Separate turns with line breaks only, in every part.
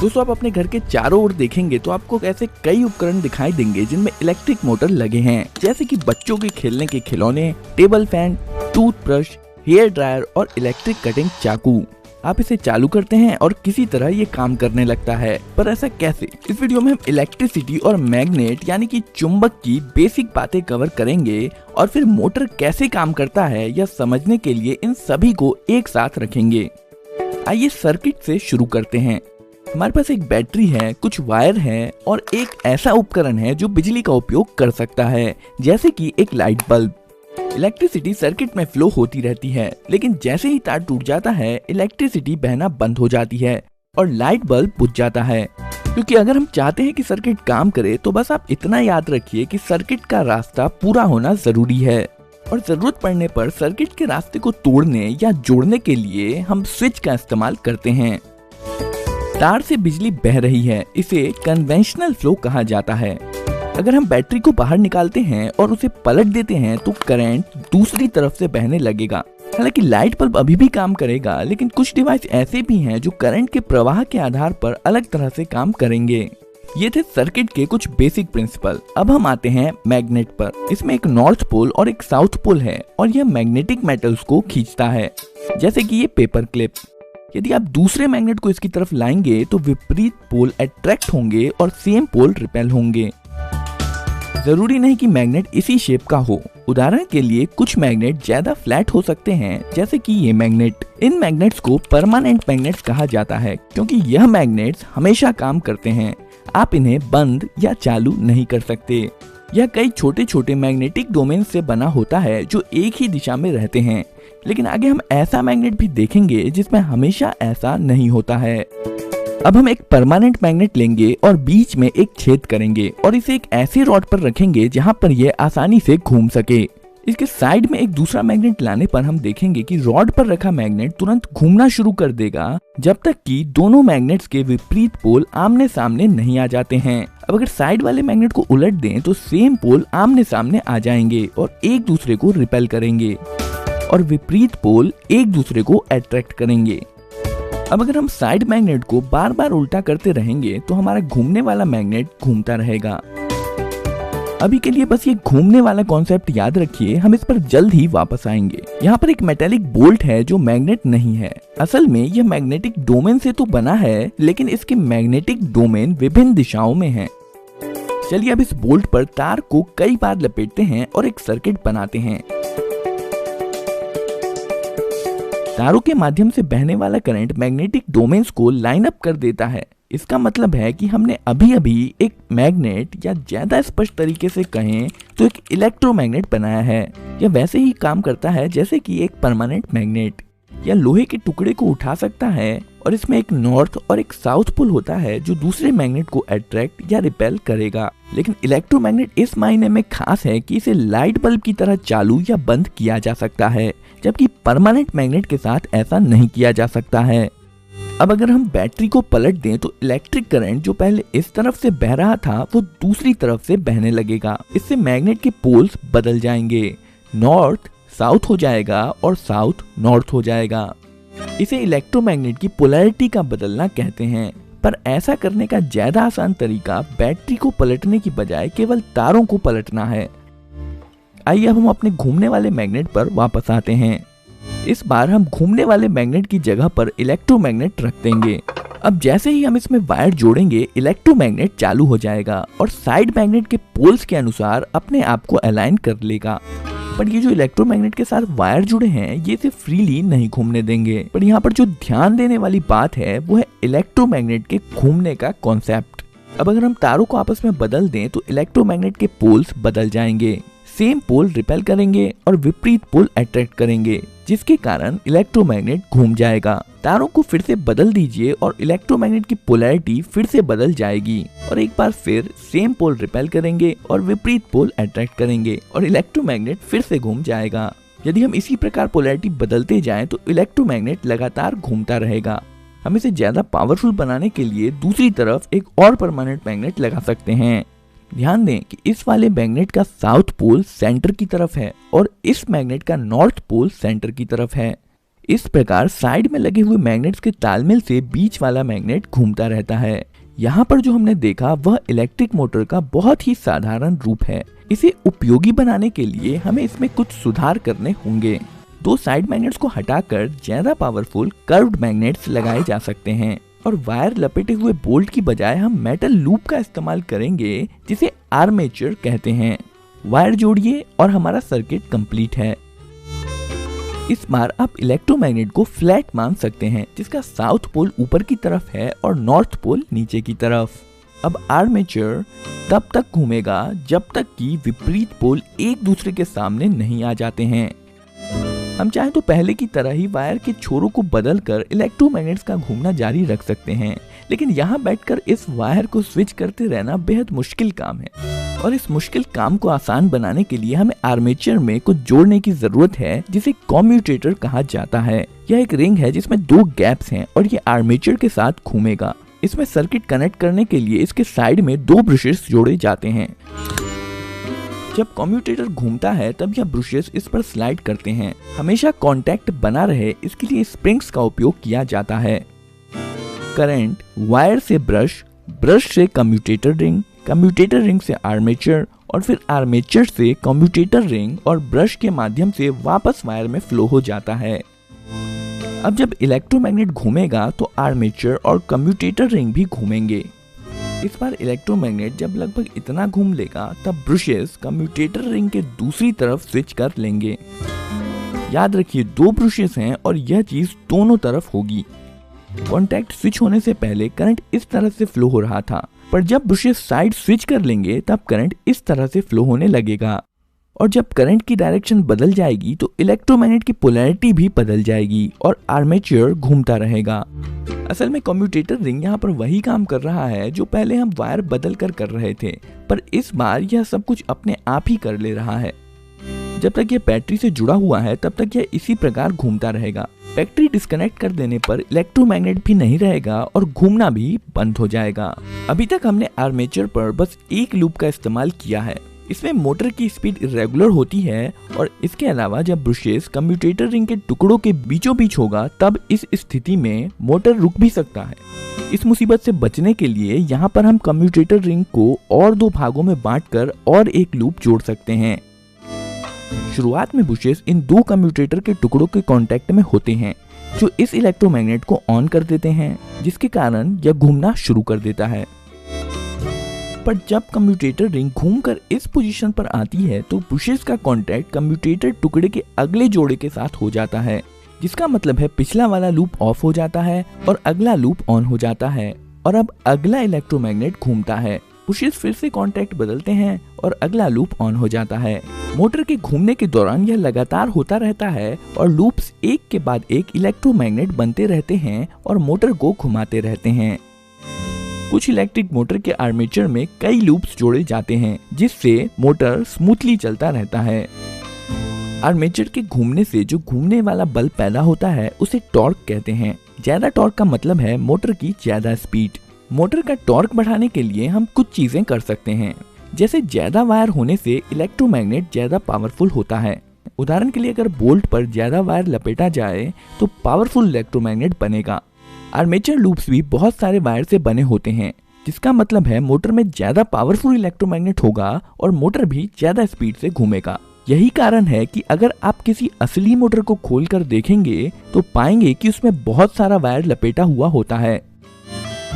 दोस्तों, आप अपने घर के चारों ओर देखेंगे तो आपको ऐसे कई उपकरण दिखाई देंगे जिनमें इलेक्ट्रिक मोटर लगे हैं, जैसे कि बच्चों के खेलने के खिलौने, table fan, toothbrush, hair dryer और इलेक्ट्रिक कटिंग चाकू। आप इसे चालू करते हैं और किसी तरह ये काम करने लगता है, पर ऐसा कैसे? इस वीडियो में हम इलेक्ट्रिसिटी और मैग्नेट यानी कि चुंबक की बेसिक बातें कवर करेंगे और फिर मोटर कैसे काम करता है यह समझने के लिए इन सभी को एक साथ रखेंगे। आइए सर्किट से शुरू करते हैं। हमारे पास एक बैटरी है, कुछ वायर है और एक ऐसा उपकरण है जो बिजली का उपयोग कर सकता है, जैसे कि एक लाइट बल्ब। इलेक्ट्रिसिटी सर्किट में फ्लो होती रहती है, लेकिन जैसे ही तार टूट जाता है इलेक्ट्रिसिटी बहना बंद हो जाती है और लाइट बल्ब बुझ जाता है। क्योंकि अगर हम चाहते हैं कि सर्किट काम करे तो बस आप इतना याद रखिए कि सर्किट का रास्ता पूरा होना जरूरी है, और जरूरत पड़ने पर सर्किट के रास्ते को तोड़ने या जोड़ने के लिए हम स्विच का इस्तेमाल करते हैं। तार से बिजली बह रही है, इसे कन्वेंशनल फ्लो कहा जाता है। अगर हम बैटरी को बाहर निकालते हैं और उसे पलट देते हैं तो करंट दूसरी तरफ से बहने लगेगा। हालांकि लाइट बल्ब अभी भी काम करेगा, लेकिन कुछ डिवाइस ऐसे भी हैं जो करंट के प्रवाह के आधार पर अलग तरह से काम करेंगे। ये थे सर्किट के कुछ बेसिक प्रिंसिपल। अब हम आते हैं मैग्नेट पर। इसमें एक नॉर्थ पोल और एक साउथ पोल है और यह मैग्नेटिक मेटल्स को खींचता है, जैसे कि ये पेपर क्लिप। यदि आप दूसरे मैग्नेट को इसकी तरफ लाएंगे तो विपरीत पोल अट्रैक्ट होंगे और सेम पोल रिपेल होंगे। जरूरी नहीं कि मैग्नेट इसी शेप का हो। उदाहरण के लिए कुछ मैग्नेट ज्यादा फ्लैट हो सकते हैं, जैसे कि ये मैग्नेट। इन मैग्नेट्स को परमानेंट मैग्नेट्स कहा जाता है, क्योंकि यह मैग्नेट्स हमेशा काम करते हैं। आप इन्हें बंद या चालू नहीं कर सकते। यह कई छोटे छोटे मैग्नेटिक डोमेन से बना होता है जो एक ही दिशा में रहते हैं, लेकिन आगे हम ऐसा मैग्नेट भी देखेंगे जिसमें हमेशा ऐसा नहीं होता है। अब हम एक परमानेंट मैग्नेट लेंगे और बीच में एक छेद करेंगे और इसे एक ऐसे रॉड पर रखेंगे जहां पर यह आसानी से घूम सके। इसके साइड में एक दूसरा मैग्नेट लाने पर हम देखेंगे कि रॉड पर रखा मैग्नेट तुरंत घूमना शुरू कर देगा, जब तक कि दोनों मैग्नेट्स के विपरीत पोल आमने सामने नहीं आ जाते हैं। अब अगर साइड वाले मैग्नेट को उलट दें तो सेम पोल आमने सामने आ जाएंगे और एक दूसरे को रिपेल करेंगे, और विपरीत पोल एक दूसरे को अट्रैक्ट करेंगे। अब अगर हम साइड मैग्नेट को बार बार उल्टा करते रहेंगे तो हमारा घूमने वाला मैग्नेट घूमता रहेगा। अभी के लिए बस ये घूमने वाला कॉन्सेप्ट याद रखिए, हम इस पर जल्द ही वापस आएंगे। यहाँ पर एक मेटेलिक बोल्ट है जो मैग्नेट नहीं है। असल में यह मैग्नेटिक डोमेन से तो बना है, लेकिन इसके मैग्नेटिक डोमेन विभिन्न दिशाओं में है। चलिए अब इस बोल्ट पर तार को कई बार लपेटते हैं और एक सर्किट बनाते हैं। तारों के माध्यम से बहने वाला करंट मैग्नेटिक डोमेन्स को लाइन अप कर देता है। इसका मतलब है कि हमने अभी अभी एक मैग्नेट, या ज्यादा स्पष्ट तरीके से कहें तो एक इलेक्ट्रोमैग्नेट बनाया है। यह वैसे ही काम करता है जैसे कि एक परमानेंट मैग्नेट। यह लोहे के टुकड़े को उठा सकता है और इसमें एक नॉर्थ और एक साउथ पोल होता है जो दूसरे मैग्नेट को अट्रैक्ट या रिपेल करेगा। लेकिन इलेक्ट्रोमैग्नेट इस मायने में खास है कि इसे लाइट बल्ब की तरह चालू या बंद किया जा सकता है, जबकि परमानेंट मैग्नेट के साथ ऐसा नहीं किया जा सकता है। अब अगर हम बैटरी को पलट दें तो इलेक्ट्रिक करंट जो पहले इस तरफ से बह रहा था वो दूसरी तरफ से बहने लगेगा। इससे मैग्नेट के पोल्स बदल जाएंगे, नॉर्थ साउथ हो जाएगा और साउथ नॉर्थ हो जाएगा। इसे इलेक्ट्रोमैग्नेट की पोलैरिटी का बदलना कहते हैं। पर ऐसा करने का ज्यादा आसान तरीका बैटरी को पलटने की बजाय केवल तारों को पलटना है। आइए अब हम अपने घूमने वाले मैग्नेट पर वापस आते हैं। इस बार हम घूमने वाले मैग्नेट की जगह पर इलेक्ट्रोमैग्नेट रख देंगे। अब जैसे ही हम इसमें वायर जोड़ेंगे इलेक्ट्रोमैग्नेट चालू हो जाएगा और साइड मैग्नेट के पोल्स के अनुसार अपने आप को अलाइन कर लेगा। पर ये जो इलेक्ट्रोमैग्नेट के साथ वायर जुड़े हैं ये इसे फ्रीली नहीं घूमने देंगे। पर यहाँ पर जो ध्यान देने वाली बात है वो है इलेक्ट्रोमैग्नेट के घूमने का कॉन्सेप्ट। अब अगर हम तारों को आपस में बदल दें तो इलेक्ट्रोमैग्नेट के पोल्स बदल जाएंगे। सेम पोल रिपेल करेंगे और विपरीत पोल अट्रैक्ट करेंगे, जिसके कारण इलेक्ट्रोमैग्नेट घूम जाएगा। तारों को फिर से बदल दीजिए और इलेक्ट्रोमैग्नेट की पोलैरिटी फिर से बदल जाएगी, और एक बार फिर सेम पोल रिपेल करेंगे और विपरीत पोल अट्रैक्ट करेंगे और इलेक्ट्रोमैग्नेट फिर से घूम जाएगा। यदि हम इसी प्रकार पोलैरिटी बदलते जाएं तो इलेक्ट्रोमैग्नेट लगातार घूमता रहेगा। हम इसे ज्यादा पावरफुल बनाने के लिए दूसरी तरफ एक और परमानेंट मैग्नेट लगा सकते हैं। ध्यान दें कि इस वाले मैग्नेट का साउथ पोल सेंटर की तरफ है और इस मैग्नेट का नॉर्थ पोल सेंटर की तरफ है। इस प्रकार साइड में लगे हुए मैग्नेट्स के तालमेल से बीच वाला मैग्नेट घूमता रहता है। यहाँ पर जो हमने देखा वह इलेक्ट्रिक मोटर का बहुत ही साधारण रूप है। इसे उपयोगी बनाने के लिए हमें इसमें कुछ सुधार करने होंगे। दो साइड मैग्नेट्स को हटाकर ज्यादा पावरफुल कर्व्ड मैग्नेट्स लगाए जा सकते हैं और वायर लपेटे हुए बोल्ट की बजाय हम मेटल लूप का इस्तेमाल करेंगे जिसे आर्मेचर कहते हैं। वायर जोड़िए और हमारा सर्किट कंप्लीट है। इस बार आप इलेक्ट्रोमैग्नेट को फ्लैट मान सकते हैं जिसका साउथ पोल ऊपर की तरफ है और नॉर्थ पोल नीचे की तरफ। अब आर्मेचर तब तक घूमेगा जब तक कि विपरीत पोल एक दूसरे के सामने नहीं आ जाते हैं। हम चाहे तो पहले की तरह ही वायर के छोरों को बदलकर इलेक्ट्रोमैग्नेट्स का घूमना जारी रख सकते हैं, लेकिन यहाँ बैठकर इस वायर को स्विच करते रहना बेहद मुश्किल काम है और इस मुश्किल काम को आसान बनाने के लिए हमें आर्मेचर में कुछ जोड़ने की जरूरत है जिसे कम्यूटेटर कहा जाता है। यह एक रिंग है जिसमें दो गैप्स हैं और ये आर्मेचर के साथ घूमेगा। इसमें सर्किट कनेक्ट करने के लिए इसके साइड में दो ब्रशेस जोड़े जाते हैं। जब कम्यूटेटर घूमता है तब यह ब्रशेस इस पर स्लाइड करते हैं। हमेशा कांटेक्ट बना रहे इसके लिए स्प्रिंग्स का उपयोग किया जाता है। करंट वायर से ब्रश, ब्रश से कम्यूटेटर रिंग से आर्मेचर और फिर आर्मेचर से कम्यूटेटर रिंग और ब्रश के माध्यम से वापस वायर में फ्लो हो जाता है। अब जब इलेक्ट्रोमैग्नेट घूमेगा तो आर्मेचर और कम्यूटेटर रिंग भी घूमेंगे। इस बार इलेक्ट्रोमैग्नेट जब लगभग इतना घूम लेगा तब ब्रशेस कम्यूटेटर रिंग के दूसरी तरफ स्विच कर लेंगे। याद रखिए दो ब्रशेस हैं और यह चीज दोनों तरफ होगी। कॉन्टैक्ट स्विच होने से पहले करंट इस तरह से फ्लो हो रहा था, पर जब ब्रशेस साइड स्विच कर लेंगे तब करंट इस तरह से फ्लो होने लगेगा और जब करंट की डायरेक्शन बदल जाएगी तो इलेक्ट्रोमैग्नेट की पोलैरिटी भी बदल जाएगी और आर्मेचर घूमता रहेगा। असल में कम्यूटेटर रिंग यहाँ पर वही काम कर रहा है जो पहले हम वायर बदल कर रहे थे, पर इस बार यह सब कुछ अपने आप ही कर ले रहा है। जब तक यह बैटरी से जुड़ा हुआ है तब तक यह इसी प्रकार घूमता रहेगा। बैटरी डिस्कनेक्ट कर देने पर इलेक्ट्रोमैग्नेट भी नहीं रहेगा और घूमना भी बंद हो जाएगा। अभी तक हमने आर्मेचर पर बस एक लूप का इस्तेमाल किया है। इसमें मोटर की स्पीड इरेगुलर होती है और इसके अलावा जब ब्रशेस कम्यूटेटर रिंग के टुकड़ों के बीचों बीच होगा तब इस स्थिति में मोटर रुक भी सकता है। इस मुसीबत से बचने के लिए यहाँ पर हम कम्यूटेटर रिंग को और दो भागों में बांटकर और एक लूप जोड़ सकते हैं। शुरुआत में ब्रशेस इन दो कम्यूटेटर के टुकड़ों के कांटेक्ट में होते हैं जो इस इलेक्ट्रोमैग्नेट को ऑन कर देते हैं, जिसके कारण यह घूमना शुरू कर देता है। पर जब कम्यूटेटर रिंग घूमकर इस पोजीशन पर आती है तो ब्रशेस का कांटेक्ट कम्यूटेटर टुकड़े के अगले जोड़े के साथ हो जाता है, जिसका मतलब है पिछला वाला लूप ऑफ हो जाता है और अगला लूप ऑन हो जाता है और अब अगला इलेक्ट्रोमैग्नेट घूमता है। ब्रशेस फिर से कांटेक्ट बदलते हैं और अगला लूप ऑन हो जाता है। मोटर के घूमने के दौरान यह लगातार होता रहता है और लूप्स एक के बाद एक इलेक्ट्रोमैग्नेट बनते रहते हैं और मोटर को घुमाते रहते हैं। कुछ इलेक्ट्रिक मोटर के आर्मेचर में कई लूप्स जोड़े जाते हैं जिससे मोटर स्मूथली चलता रहता है। आर्मेचर के घूमने से जो घूमने वाला बल पैदा होता है उसे टॉर्क कहते हैं। ज्यादा टॉर्क का मतलब है मोटर की ज्यादा स्पीड। मोटर का टॉर्क बढ़ाने के लिए हम कुछ चीजें कर सकते हैं, जैसे ज्यादा वायर होने से इलेक्ट्रोमैग्नेट ज्यादा पावरफुल होता है। उदाहरण के लिए अगर बोल्ट पर ज्यादा वायर लपेटा जाए तो पावरफुल इलेक्ट्रोमैग्नेट बनेगा। आर्मेचर लूप्स भी बहुत सारे वायर से बने होते हैं, जिसका मतलब है मोटर में ज्यादा पावरफुल इलेक्ट्रोमैग्नेट होगा और मोटर भी ज्यादा स्पीड से घूमेगा। यही कारण है कि अगर आप किसी असली मोटर को खोलकर देखेंगे तो पाएंगे कि उसमें बहुत सारा वायर लपेटा हुआ होता है।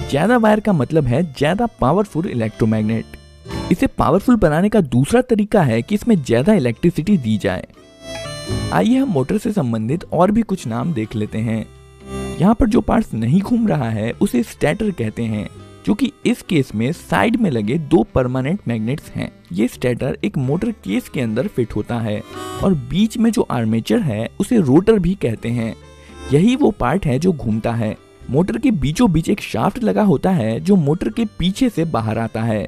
ज्यादा वायर का मतलब है ज्यादा पावरफुल इलेक्ट्रोमैग्नेट। इसे पावरफुल बनाने का दूसरा तरीका है कि इसमें ज्यादा इलेक्ट्रिसिटी दी जाए। आइए हम मोटर से संबंधित और भी कुछ नाम देख लेते हैं। यहाँ पर जो पार्ट्स नहीं घूम रहा है उसे स्टेटर कहते हैं, जो कि इस केस में साइड में लगे दो परमानेंट मैग्नेट्स हैं। ये स्टेटर एक मोटर केस के अंदर फिट होता है और बीच में जो आर्मेचर है उसे रोटर भी कहते हैं। यही वो पार्ट है जो घूमता है। मोटर के बीचों बीच एक शाफ्ट लगा होता है जो मोटर के पीछे से बाहर आता है।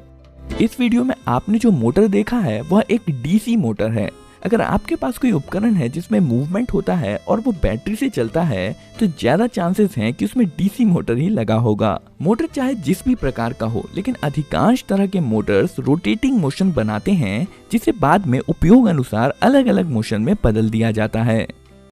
इस वीडियो में आपने जो मोटर देखा है वह एक डीसी मोटर है। अगर आपके पास कोई उपकरण है जिसमें मूवमेंट होता है और वो बैटरी से चलता है तो ज्यादा चांसेस हैं कि उसमें डीसी मोटर ही लगा होगा। मोटर चाहे जिस भी प्रकार का हो, लेकिन अधिकांश तरह के मोटर्स रोटेटिंग मोशन बनाते हैं जिसे बाद में उपयोग अनुसार अलग अलग मोशन में बदल दिया जाता है।